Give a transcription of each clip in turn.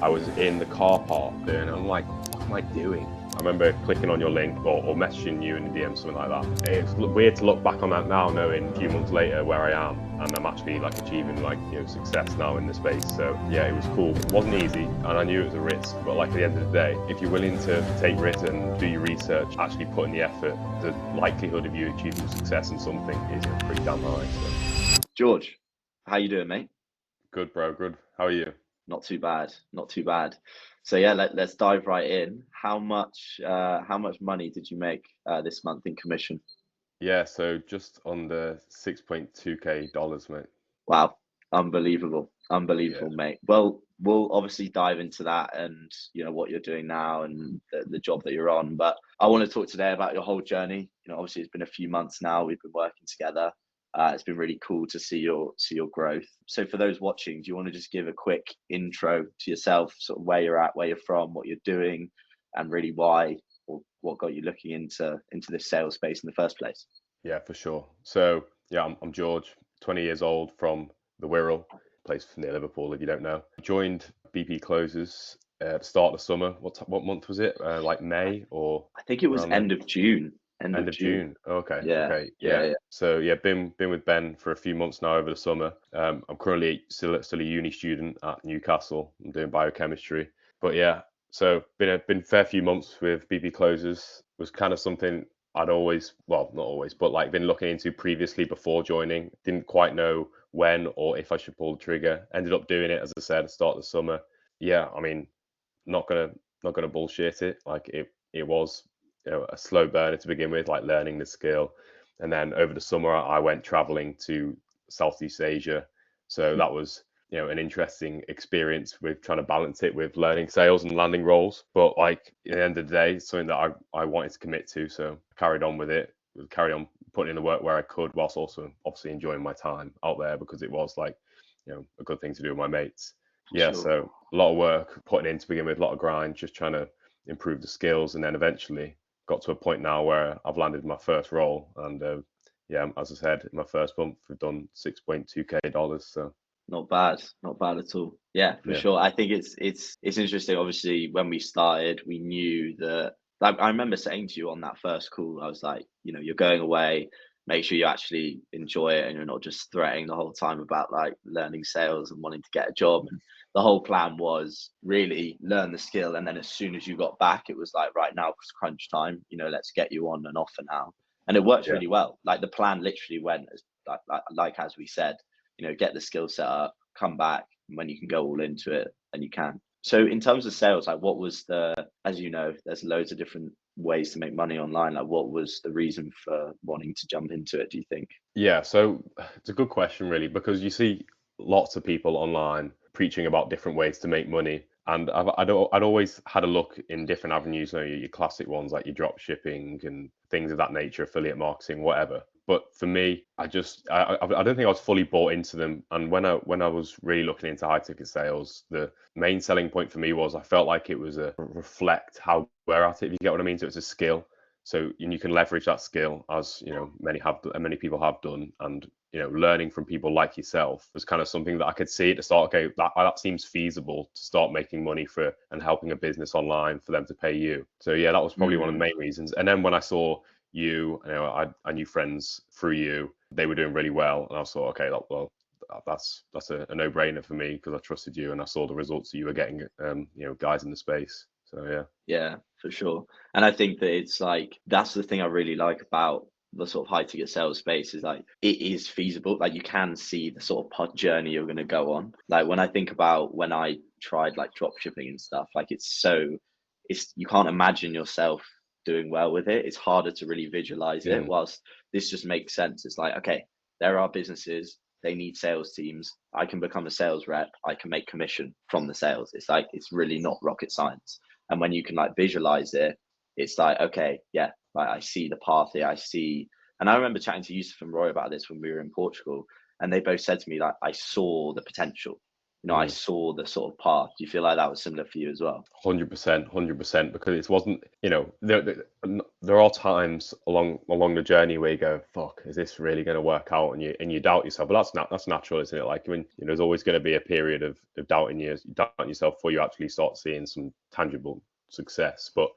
I was in the car park there, and I'm like, what am I doing? I remember clicking on your link or messaging you in the DM, something like that. It's weird to look back on that now, knowing a few months later where I am, and I'm actually like achieving success now in the space. So yeah, it was cool. It wasn't easy, and I knew it was a risk. But like at the end of the day, if you're willing to take risks and do your research, actually put in the effort, the likelihood of you achieving success in something is pretty damn high. So. George, how you doing, mate? Good, bro. Good. How are you? Not too bad, not too bad. So yeah, let's dive right in. How much money did you make this month in commission? Yeah, so just under 6.2K dollars, mate. Wow, unbelievable, Yeah. unbelievable, mate. Well, we'll obviously dive into that and what you're doing now and the job that you're on. But I want to talk today about your whole journey. Obviously it's been a few months now. We've been working together. It's been really cool to see your growth. So for those watching, do you want to just give a quick intro to yourself, sort of where you're at, where you're from, what you're doing, and really why or what got you looking into this sales space in the first place? Yeah, for sure. So yeah, I'm George, 20 years old from the Wirral, place near Liverpool, if you don't know. Joined BP Closes at the start of the summer. What month was it? Like May or I think it was around then? end of June. End End of of June. June. Okay, Yeah, okay, yeah, yeah. yeah. So yeah, been with Ben for a few months now over the summer. I'm currently still a uni student at Newcastle. I'm doing biochemistry. But yeah, so been a fair few months with BP Closes. Was kind of something I'd always, well, not always, but like been looking into previously before joining. Didn't quite know when or if I should pull the trigger. Ended up doing it, as I said, at the start of the summer. Yeah, I mean, not gonna not gonna bullshit it. Like it was a slow burner to begin with, like learning the skill, and then over the summer I went traveling to Southeast Asia. So Hmm. that was an interesting experience with trying to balance it with learning sales and landing roles. But like at the end of the day, it's something that I wanted to commit to, so I carried on with it. Carried on putting in the work where I could, whilst also obviously enjoying my time out there because it was like a good thing to do with my mates. For Yeah, sure. so a lot of work putting in to begin with, a lot of grind, just trying to improve the skills, and then eventually got to a point now where I've landed my first role, and yeah, as I said, in my first month we've done 6.2K dollars. So Not bad at all. Yeah, for yeah, sure. I think it's interesting. Obviously, when we started, we knew that. Like, I remember saying to you on that first call, I was like, you're going away. Make sure you actually enjoy it, and you're not just threatening the whole time about like learning sales and wanting to get a job. And the whole plan was really learn the skill, and then as soon as you got back, it was like, right, now it's crunch time. Let's get you on and offer now. And it works yeah. really well. Like the plan literally went as like as we said, get the skill set up, come back when you can go all into it and you can. So in terms of sales, like what was as there's loads of different ways to make money online. Like what was the reason for wanting to jump into it, do you think? Yeah, so it's a good question, really, because you see lots of people online preaching about different ways to make money. And I'd always had a look in different avenues, your classic ones like your drop shipping and things of that nature, affiliate marketing, whatever. But for me, I don't think I was fully bought into them. And when I was really looking into high ticket sales, the main selling point for me was I felt like it was a reflect how we're at it, if you get what I mean. So it's a skill, so and you can leverage that skill, as many people have done, and learning from people like yourself was kind of something that I could see at the start. Okay, that seems feasible to start making money for and helping a business online for them to pay you. So yeah, that was probably one of the Mm, main reasons. And then when I saw you, I knew friends through you, they were doing really well, and I thought, okay, well, that's a no-brainer for me because I trusted you and I saw the results that you were getting, guys in the space. So yeah. yeah, for sure. And I think that it's like that's the thing I really like about the sort of high ticket sales space is like it is feasible. Like you can see the sort of pod journey you're going to go on. Like when I think about when I tried like drop shipping and stuff, like it's you can't imagine yourself doing well with it. It's harder to really visualize it. Mm, Whilst this just makes sense. It's like, okay, there are businesses, they need sales teams. I can become a sales rep. I can make commission from the sales. It's like it's really not rocket science. And when you can like visualize it, it's like, okay, yeah, like I see the path here. I see. And I remember chatting to Yusuf and Roy about this when we were in Portugal, and they both said to me like, I saw the potential. I Mm. saw the sort of path. Do you feel like that was similar for you as well? 100%, 100%, because it wasn't, there are times along the journey where you go, fuck, is this really going to work out? And you doubt yourself. But that's natural, isn't it? Like, when there's always going to be a period of doubting yourself before you actually start seeing some tangible success. But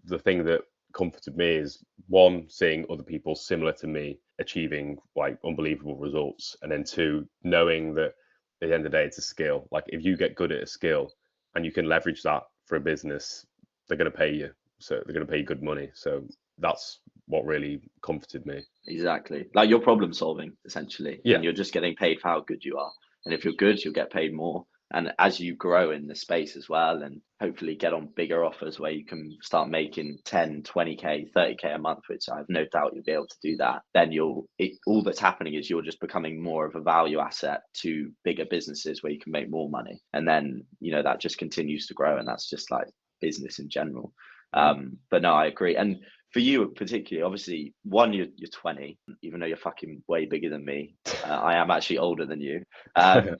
the thing that comforted me is, one, seeing other people similar to me achieving like unbelievable results, and then two, knowing that at the end of the day, it's a skill. Like, if you get good at a skill and you can leverage that for a business, they're going to pay you. So they're going to pay you good money. So that's what really comforted me. Exactly. Like, you're problem solving essentially, Yeah, and you're just getting paid for how good you are. And if you're good, you'll get paid more. And as you grow in the space as well, and hopefully get on bigger offers where you can start making 10, 20K, 30K a month, which I have no doubt you'll be able to do that, then all that's happening is you're just becoming more of a value asset to bigger businesses where you can make more money. And then, that just continues to grow. And that's just like business in general. But no, I agree. And for you particularly, obviously, one, you're 20, even though you're fucking way bigger than me. I am actually older than you.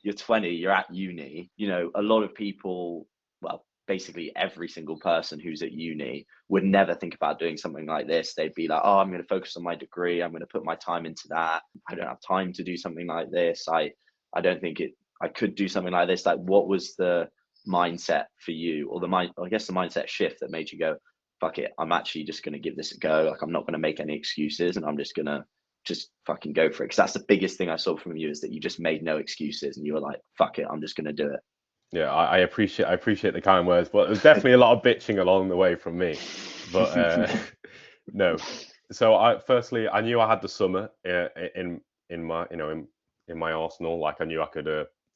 You're 20, you're at uni. A lot of people, well, basically every single person who's at uni would never think about doing something like this. They'd be like, oh, I'm going to focus on my degree. I'm going to put my time into that. I don't have time to do something like this. I don't think I could do something like this. Like, what was the mindset for you, or the mindset shift that made you go, fuck it, I'm actually just going to give this a go. Like, I'm not going to make any excuses, and I'm just going to just fucking go for it? Because that's the biggest thing I saw from you, is that you just made no excuses and you were like, fuck it, I'm just going to do it. Yeah, I appreciate the kind words, but there's definitely a lot of bitching along the way from me. But no. So I knew I had the summer in my in my arsenal. Like, I knew I could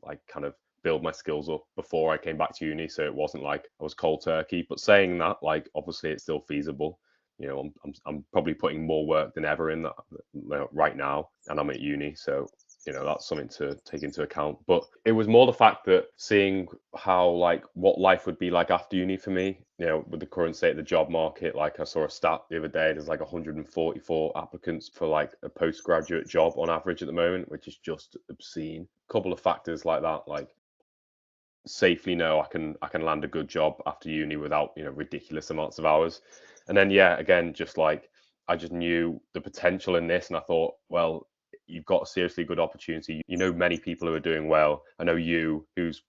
like kind of build my skills up before I came back to uni, so it wasn't like I was cold turkey. But saying that, like, obviously it's still feasible. I'm probably putting more work than ever in that right now, and I'm at uni, so that's something to take into account. But it was more the fact that seeing how, like, what life would be like after uni for me, with the current state of the job market. Like, I saw a stat the other day, there's like 144 applicants for like a postgraduate job on average at the moment, which is just obscene. A couple of factors like that, like, safely know I can land a good job after uni without ridiculous amounts of hours. And then, yeah, again, just like, I just knew the potential in this, and I thought, well, you've got a seriously good opportunity. Many people who are doing well. I know you, who's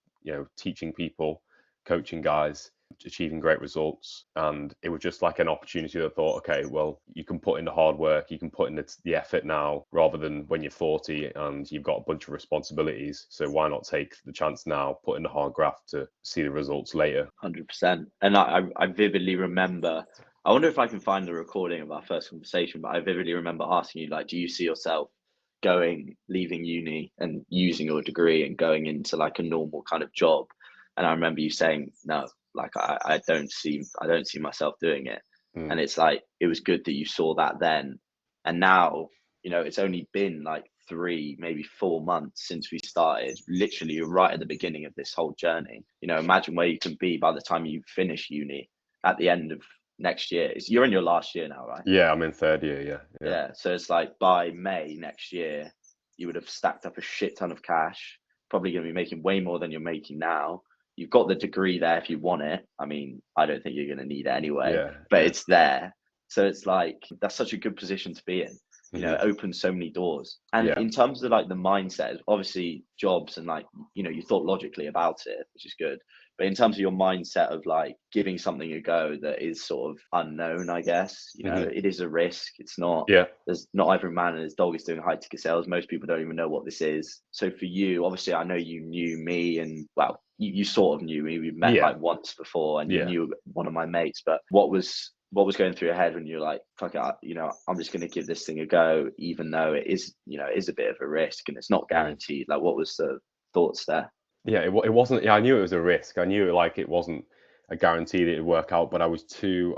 teaching people, coaching guys, achieving great results. And it was just like an opportunity that I thought, okay, well, you can put in the hard work, you can put in the effort now, rather than when you're 40 and you've got a bunch of responsibilities. So why not take the chance now, put in the hard graft to see the results later? 100%. And I vividly remember, I wonder if I can find the recording of our first conversation, but I vividly remember asking you, like, do you see yourself leaving uni and using your degree and going into like a normal kind of job? And I remember you saying, no, like, I don't see myself doing it. Mm. And it's like, it was good that you saw that then. And now, it's only been like 3, maybe 4 months since we started. Literally, you're right at the beginning of this whole journey. Imagine where you can be by the time you finish uni at the end of next year. You're in your last year now, right? Yeah, I'm in third year. Yeah. Yeah. So it's like, by May next year, you would have stacked up a shit ton of cash, probably going to be making way more than you're making now. You've got the degree there if you want it. I mean, I don't think you're going to need it anyway, Yeah. but Yeah. it's there. So it's like, that's such a good position to be in. It Mhm. opens so many doors. And Yeah. in terms of like the mindset, obviously jobs, and like, you thought logically about it, which is good. But in terms of your mindset of like giving something a go that is sort of unknown, I guess, Mhm. it is a risk. It's not, Yeah. there's not every man and his dog is doing high ticket sales. Most people don't even know what this is. So for you, obviously, I know you knew me, and well, you sort of knew me. We met Yeah. like once before, and you Yeah. knew one of my mates. But what was going through your head when you're like, fuck it, I'm just going to give this thing a go, even though it is, it is a bit of a risk and it's not Mm. guaranteed? Like, what was the thoughts there? Yeah, it wasn't. Yeah, I knew it was a risk. I knew like it wasn't a guarantee that it'd work out, but I was too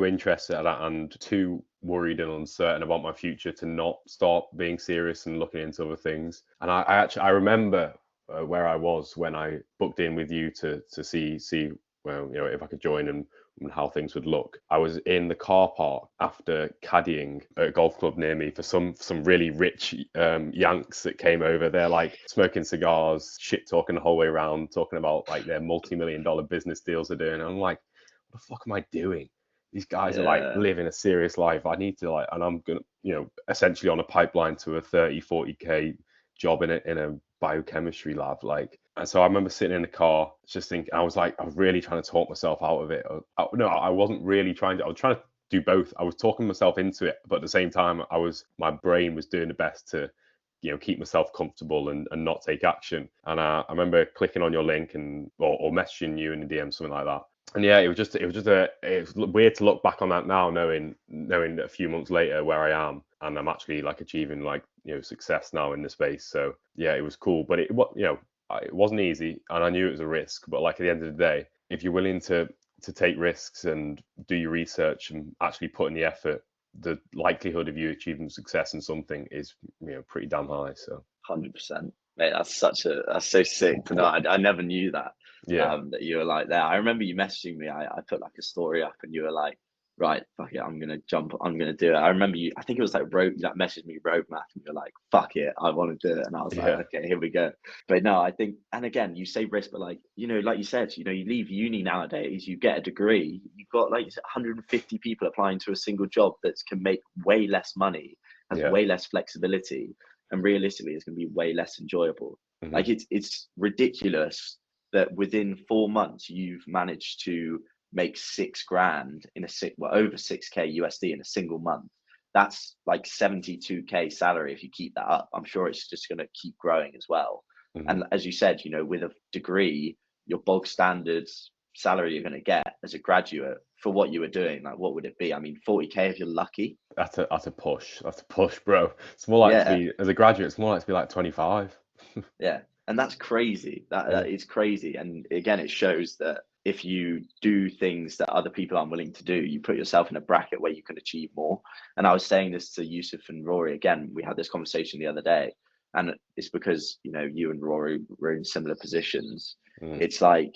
interested in that and too worried and uncertain about my future to not start being serious and looking into other things. And I remember where I was when I booked in with you to see well, if I could join and how things would look. I was in the car park after caddying at a golf club near me for some really rich Yanks that came over. They're like smoking cigars, shit talking the whole way around, talking about like their multi-million-dollar business deals they're doing. And I'm like, what the fuck am I doing? These guys are like Yeah, living a serious life. I need to like, and I'm gonna, essentially on a pipeline to a 30-40K job in a biochemistry lab. Like, and so I remember sitting in the car, just thinking, I was really trying to talk myself out of it. No, I wasn't really trying to. I was trying to do both. I was talking myself into it, but at the same time, my brain was doing the best to, keep myself comfortable and not take action. And I remember clicking on your link and or messaging you in the DM, something like that. And yeah, it's weird to look back on that now, knowing a few months later where I am, and I'm actually like achieving like success now in the space. So yeah, it was cool, but it wasn't easy, and I knew it was a risk. But like at the end of the day, if you're willing to take risks and do your research and actually put in the effort, the likelihood of you achieving success in something is pretty damn high. So 100%. Mate, that's so sick to know. I never knew that. yeah, That you were like there. I remember you messaging me. I put like a story up, and you were like, right, fuck it, I'm gonna jump, I'm gonna do it. I remember you. I think it was like road. You like messaged me road math, and you're like, fuck it, I want to do it. And I was like, yeah, okay, here we go. But no, I think, and again, you say risk, but like like you said, you leave uni nowadays, you get a degree, you've got like 150 people applying to a single job that can make way less money, has yeah. way less flexibility, and realistically it's going to be way less enjoyable. Hmm. Like it's ridiculous that within 4 months you've managed to make 6 grand in over 6K USD in a single month. That's like 72K salary. If you keep that up, I'm sure it's just going to keep growing as well. Hmm. And as you said, with a degree, your bog standard salary you're going to get as a graduate for what you were doing, like what would it be? I mean, 40K if you're lucky. That's a push. That's a push, bro. It's more like to Yeah, be as a graduate. It's more like to be like 25. yeah, and that's crazy. That Yeah. is crazy. And again, it shows that if you do things that other people aren't willing to do, you put yourself in a bracket where you can achieve more. And I was saying this to Yusuf and Rory again. We had this conversation the other day, and it's because you and Rory were in similar positions. Mm. It's like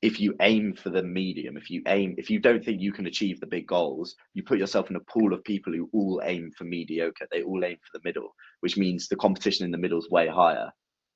if you aim for the medium, if you don't think you can achieve the big goals, you put yourself in a pool of people who all aim for mediocre. They all aim for the middle, which means the competition in the middle is way higher.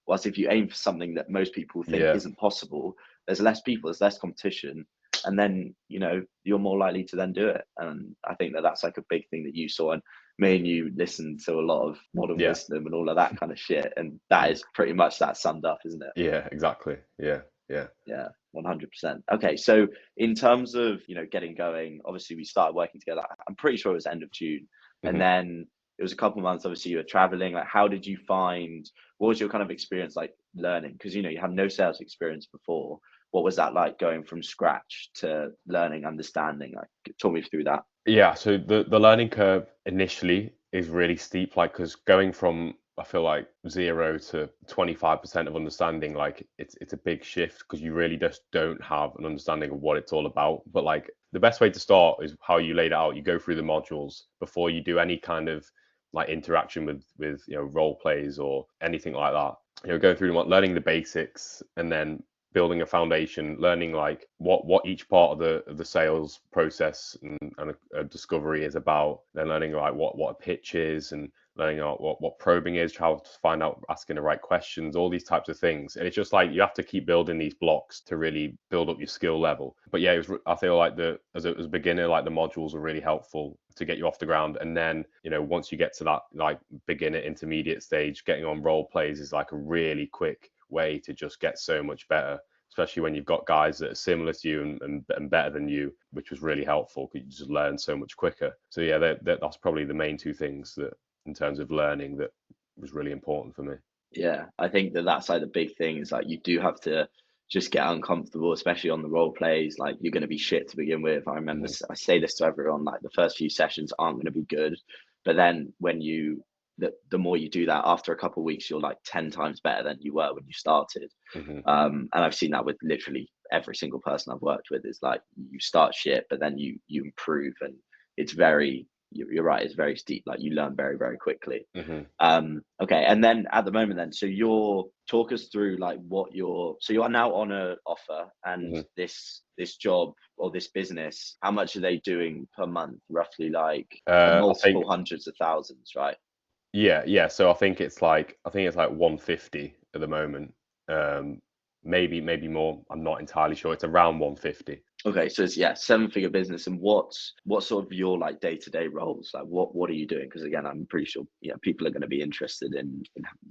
Whilst if you aim for something that most people think Yeah. isn't possible, there's less people, there's less competition, and then you're more likely to then do it. And I think that that's like a big thing that you saw. And me and you listened to a lot of modern Yeah. wisdom and all of that kind of shit, and that Mm. is pretty much that summed up, isn't it? Yeah. Exactly. Yeah. Yeah. Yeah, 100%. Okay, so in terms of getting going, obviously we started working together. I'm pretty sure it was end of June, and Hmm. then it was a couple of months. Obviously, you were traveling. Like, how did you find? What was your kind of experience like learning? Because you had no sales experience before. What was that like going from scratch to learning, understanding? Like, talk me through that. Yeah. So the learning curve initially is really steep. Like, because going from I feel like 0 to 25% of understanding, like it's a big shift because you really just don't have an understanding of what it's all about. But like the best way to start is how you laid it out. You go through the modules before you do any kind of like interaction with role plays or anything like that. Going through them, learning the basics, and then building a foundation, learning like what each part of the sales process and a discovery is about, then learning like what a pitch is, and learning out what probing is, how to find out asking the right questions, all these types of things. And it's just like you have to keep building these blocks to really build up your skill level. But yeah, I feel like as a beginner, like the modules are really helpful to get you off the ground. And then once you get to that like beginner intermediate stage, getting on role plays is like a really quick way to just get so much better, especially when you've got guys that are similar to you and better than you, which was really helpful because you just learn so much quicker. So yeah, that's probably the main two things that in terms of learning that was really important for me. Yeah, I think that that's like the big thing is like you do have to just get uncomfortable, especially on the role plays. Like you're going to be shit to begin with. I remember Hmm. I say this to everyone, like the first few sessions aren't going to be good, but then when the more you do that, after a couple of weeks, you're like 10 times better than you were when you started. Hmm. And I've seen that with literally every single person I've worked with is like you start shit, but then you improve, and it's very you're right, it's very steep. Like you learn very, very quickly. Hmm. Okay, and then at the moment, then, so you're talk us through like what you are now on a offer, and Hmm. this job or this business. How much are they doing per month? Roughly, like I think multiple hundreds of thousands, right? yeah. So I think it's like 150 at the moment. Um, maybe more. I'm not entirely sure. It's around 150. Okay, so it's, yeah, seven-figure business. And what sort of your like day-to-day roles? Like what are you doing? Because again, I'm pretty sure people are going to be interested in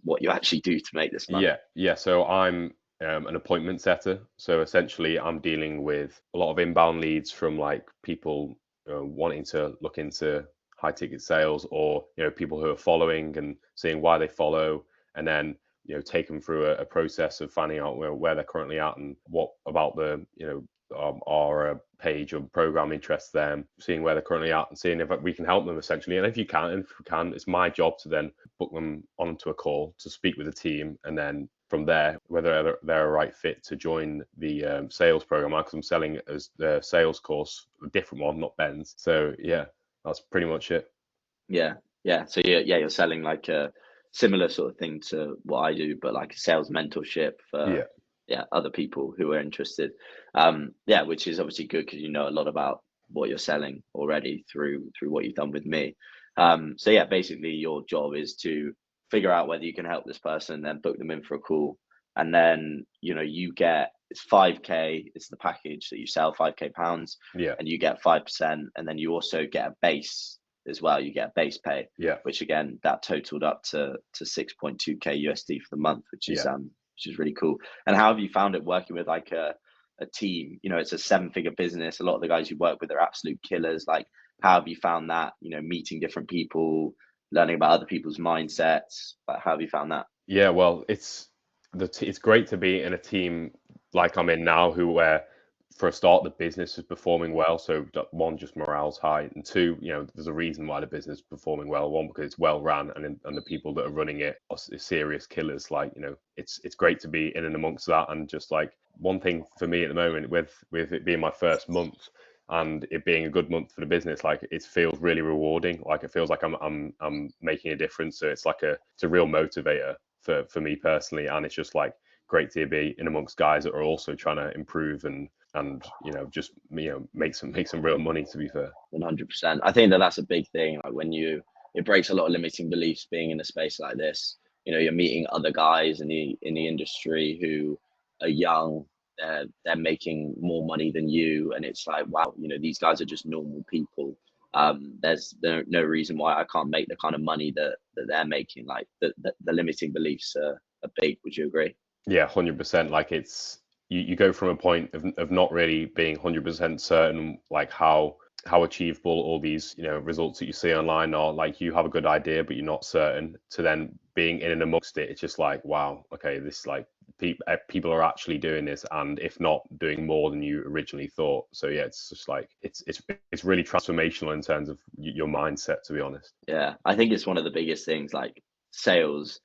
what you actually do to make this money. Yeah. So I'm an appointment setter. So essentially, I'm dealing with a lot of inbound leads from like people wanting to look into high ticket sales, or people who are following and seeing why they follow, and then take them through a process of finding out where they're currently at and what about the our page or program interests them, seeing where they're currently at and seeing if we can help them essentially. And if we can, it's my job to then book them onto a call to speak with the team, and then from there, whether they're a right fit to join the sales program. Because I'm selling as the sales course, a different one, not Ben's. So yeah, that's pretty much it. Yeah, yeah. So you're selling like a similar sort of thing to what I do, but like a sales mentorship for Yeah, other people who are interested. Yeah, which is obviously good because you know a lot about what you're selling already through what you've done with me. So yeah, basically your job is to figure out whether you can help this person, then book them in for a call, and then you get it's 5k. It's the package that you sell, 5k pounds, yeah, and you get 5%, and then you also get a base as well. You get base pay, yeah, which again that totaled up to 6.2k USD for the month, yeah. which is really cool. And how have you found it working with like a team? It's a seven-figure business. A lot of the guys you work with are absolute killers. Like, how have you found that? Meeting different people, learning about other people's mindsets. Like, how have you found that? Yeah, well, it's great to be in a team like I'm in now, who where for a start the business is performing well. So one, just morale's high, and two, there's a reason why the business is performing well. One, because it's well run, and the people that are running it are serious killers. Like it's great to be in and amongst that. And just like one thing for me at the moment, with it being my first month and it being a good month for the business, like it feels really rewarding. Like it feels like I'm making a difference. So it's a real motivator for me personally, and it's just like great to be in amongst guys that are also trying to improve and just make some real money, to be fair. 100%. I think that's a big thing. Like it breaks a lot of limiting beliefs being in a space like this. You're meeting other guys in the industry who are young. They're making more money than you, and it's like, wow, these guys are just normal people. There's no reason why I can't make the kind of money that they're making. Like the limiting beliefs are big. Would you agree? Yeah, 100%. Like you go from a point of not really being 100% certain, like how achievable all these results that you see online are. Like you have a good idea but you're not certain, to then being in and amongst it. It's just like, wow, okay, this like people are actually doing this, and if not doing more than you originally thought. So yeah, it's just like it's really transformational in terms of your mindset, to be honest. Yeah, I think it's one of the biggest things. Like sales,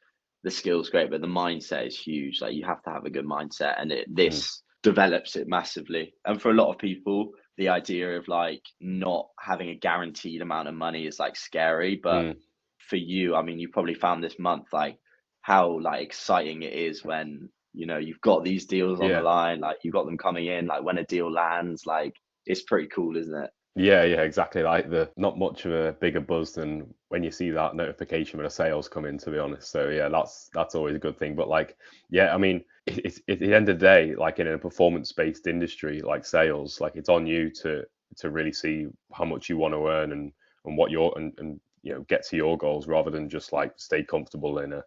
the skill's great, but the mindset is huge. Like you have to have a good mindset, and Mm, this develops it massively. And for a lot of people, the idea of like not having a guaranteed amount of money is like scary. But mm. for you, I mean, you probably found this month like how like exciting it is when you've got these deals on the Yeah. line, like you've got them coming in, like when a deal lands, like it's pretty cool, isn't it? Yeah, exactly. Like the not much of a bigger buzz than when you see that notification when a sales come in, to be honest. So yeah, that's always a good thing. But like, yeah, I mean, it's at the end of the day, like in a performance-based industry like sales, like it's on you to really see how much you want to earn and what your and get to your goals, rather than just like stay comfortable in a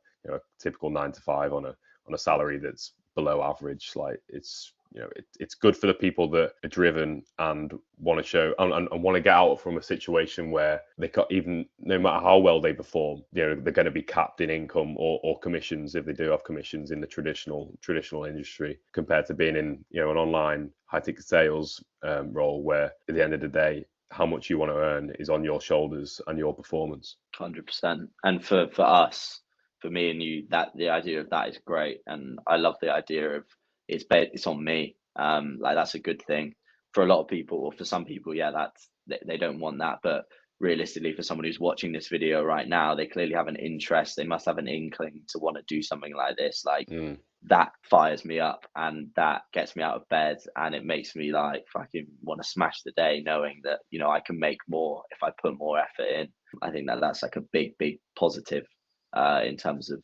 typical 9 to 5 on a salary that's below average. Like it's good for the people that are driven and want to show and want to get out from a situation where they can't, even no matter how well they perform, they're going to be capped in income or commissions, if they do have commissions in the traditional industry, compared to being in an online high ticket sales role, where at the end of the day how much you want to earn is on your shoulders and your performance. 100%. And for us, for me and you, that the idea of that is great, and I love the idea of it's on me. Like that's a good thing for a lot of people, or for some people, yeah, they don't want that. But realistically, for someone who's watching this video right now, they clearly have an interest. They must have an inkling to want to do something like this. Like, Mm. that fires me up and that gets me out of bed, and it makes me like fucking want to smash the day, knowing that, you know, I can make more if I put more effort in. I think that that's like a big positive in terms of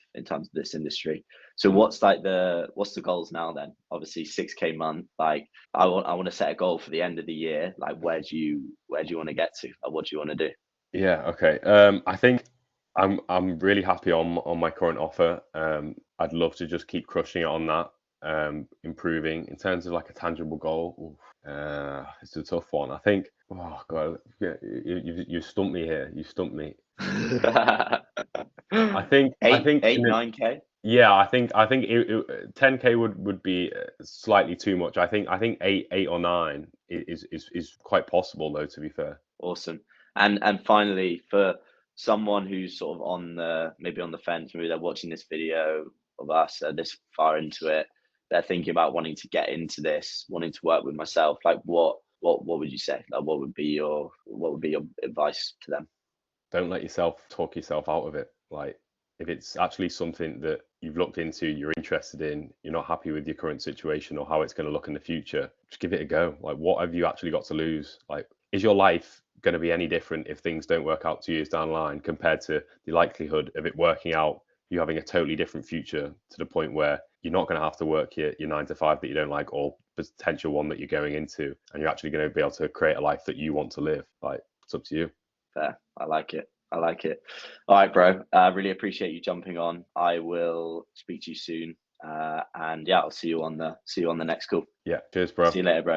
this industry. So what's the goals now then? Obviously 6K month. Like, I want to set a goal for the end of the year. Like, where do you want to get to? Like, what do you want to do? Yeah, okay. I think I'm really happy on my current offer. I'd love to just keep crushing it on that, improving. In terms of like a tangible goal, oof, it's a tough one. I think, oh God, yeah, you stumped me here. You stumped me. I think Eight, in a, 9K. yeah, I think 10K would be slightly too much. I think eight or nine is quite possible though, to be fair. Awesome. And finally, for someone who's sort of on the maybe on the fence, maybe they're watching this video of us this far into it, they're thinking about wanting to get into this, wanting to work with myself. Like, what would you say? Like, what would be your advice to them? Don't let yourself talk yourself out of it. Like, if it's actually something that you've looked into, you're interested in, you're not happy with your current situation or how it's going to look in the future, just give it a go. Like, what have you actually got to lose? Like, is your life going to be any different if things don't work out 2 years down the line compared to the likelihood of it working out, you having a totally different future to the point where you're not going to have to work your 9 to 5 that you don't like, or potential one that you're going into, and you're actually going to be able to create a life that you want to live? Like, it's up to you. Fair. I like it. I like it. All right, bro. I really appreciate you jumping on. I will speak to you soon. And yeah, I'll see you on the next call. Yeah, cheers, bro. See you later, bro.